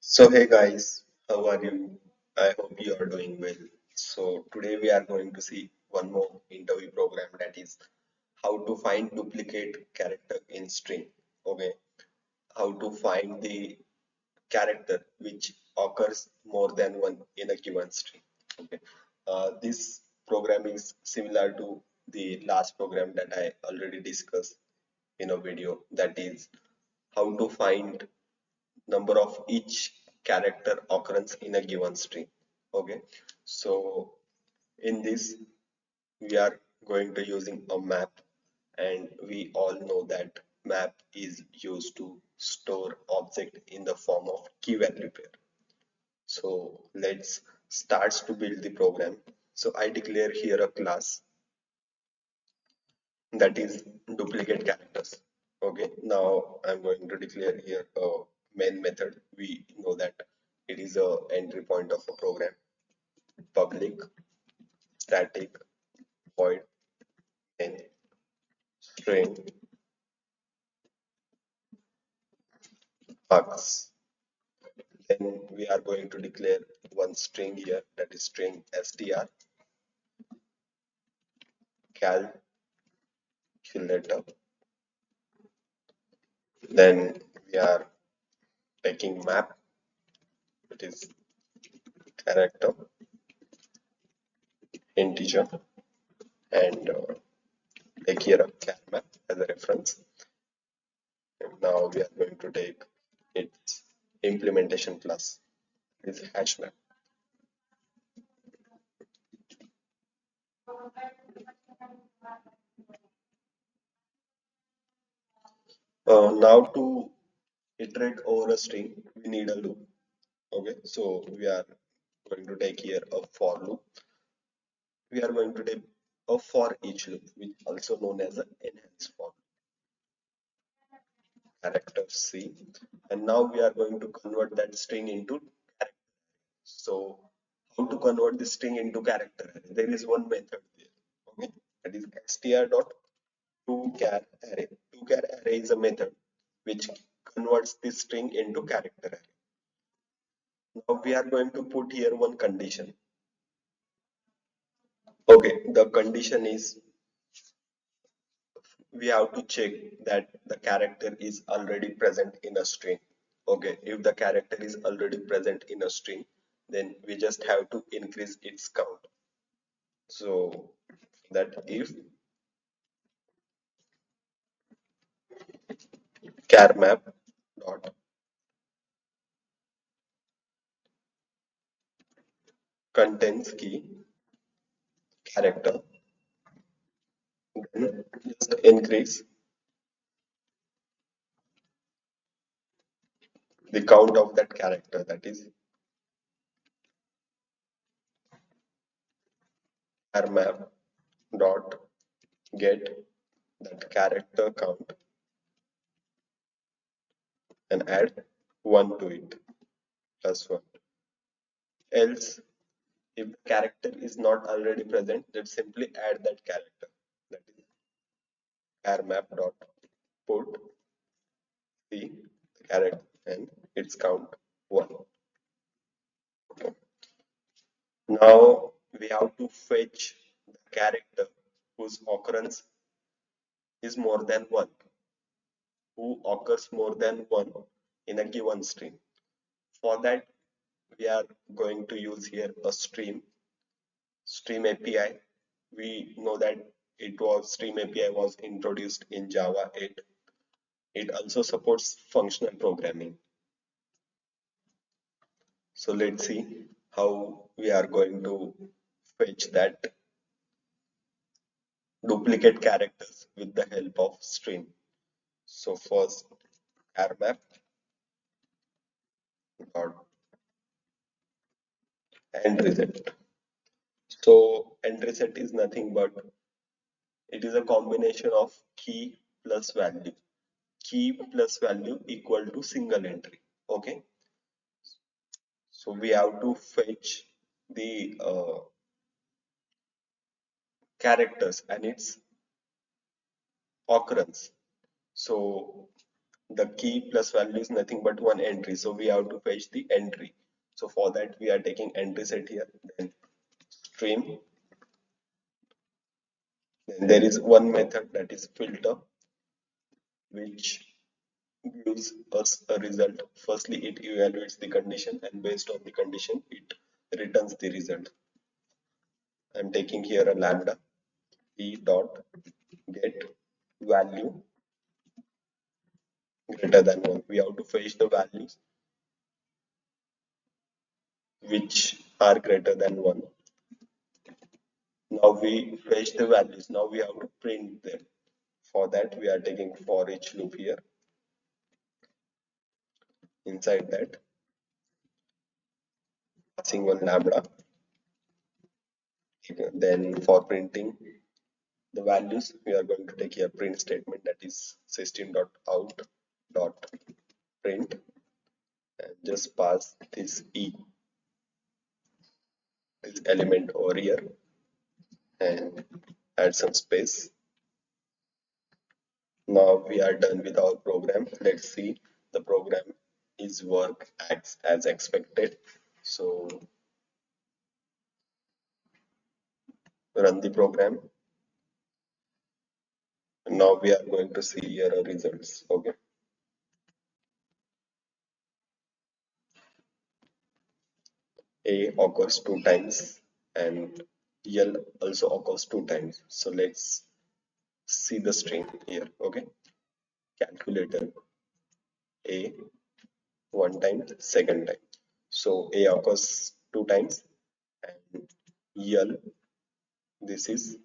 So hey guys, how are you? I hope you are doing well. So today we are going to see one more interview program, that is how to find duplicate character in string. Okay, how to find the character which occurs more than one in a given string. Okay, this program is similar to the last program that I already discussed in a video, that is how to find number of each character occurrence in a given string. Okay, so in this we are going to using a map, and we all know that map is used to store object in the form of key value pair. So let's start to build the program. So I declare here a class that is duplicate characters. Okay, now I'm going to declare here a main method. We know that it is a entry point of a program. Public static void main string args. Then we are going to declare one string here, that is string str calculator. Then we are taking map, it is character integer, and take here a char map as a reference. And now we are going to take its implementation class, is HashMap. Now to iterate over a string, we need a loop. Okay, so we are going to take here a for loop. We are going to take a for each loop, which also known as an enhanced for character C. And now we are going to convert that string into character. So how to convert this string into character array? There is one method there. Okay, that is str dot toChar array. ToChar array is a method which converts this string into character array. Now we are going to put here one condition. Okay, the condition is we have to check that the character is already present in a string. Okay, if the character is already present in a string, then we just have to increase its count. So that if char map dot contains key character, then just increase the count of that character, that is char map dot get that character count and add 1 to it, plus 1. Else, if the character is not already present, then simply add that character, that is char map dot put the character and its count 1. Okay. Now we have to fetch the character whose occurrence is more than 1, who occurs more than 1 in a given string. For that, we are going to use here a stream API. We know that stream API was introduced in Java 8. It also supports functional programming. So let's see how we are going to fetch that duplicate characters with the help of stream. So first map dot end reset. So end reset is nothing but it is a combination of key plus value. Key plus value equal to single entry. Okay. So we have to fetch the characters and its occurrence. So the key plus value is nothing but one entry, so we have to fetch the entry. So for that we are taking entry set here, then stream. Then there is one method, that is filter, which gives us a result. Firstly, it evaluates the condition, and based on the condition it returns the result. I'm taking here a lambda e dot get value greater than 1. We have to fetch the values which are greater than 1. Now we fetch the values. Now we have to print them. For that we are taking for each loop here. Inside that, passing one lambda. Then for printing the values, we are going to take here print statement, that is system.out.print, and just pass this this element over here and add some space. Now we are done with our program. Let's see the program is work as expected. So run the program. Now we are going to see here our results. Okay. A occurs two times and L also occurs two times. So let's see the string here. Okay. Calculator A one time, second time. So A occurs two times and L, this is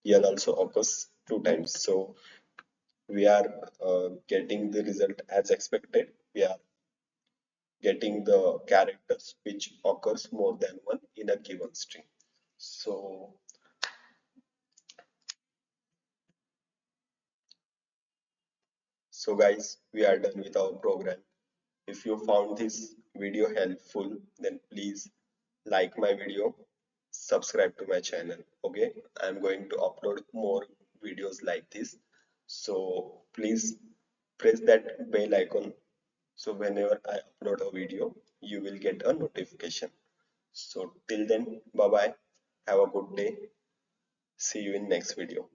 L also occurs two times. So we are getting the result as expected. We are getting the characters which occurs more than one in a given string. So guys, we are done with our program. If you found this video helpful, then please like my video, subscribe to my channel. Okay, I'm going to upload more videos like this. So please press that bell icon, so whenever I upload a video, you will get a notification. So till then, bye bye. Have a good day. See you in next video.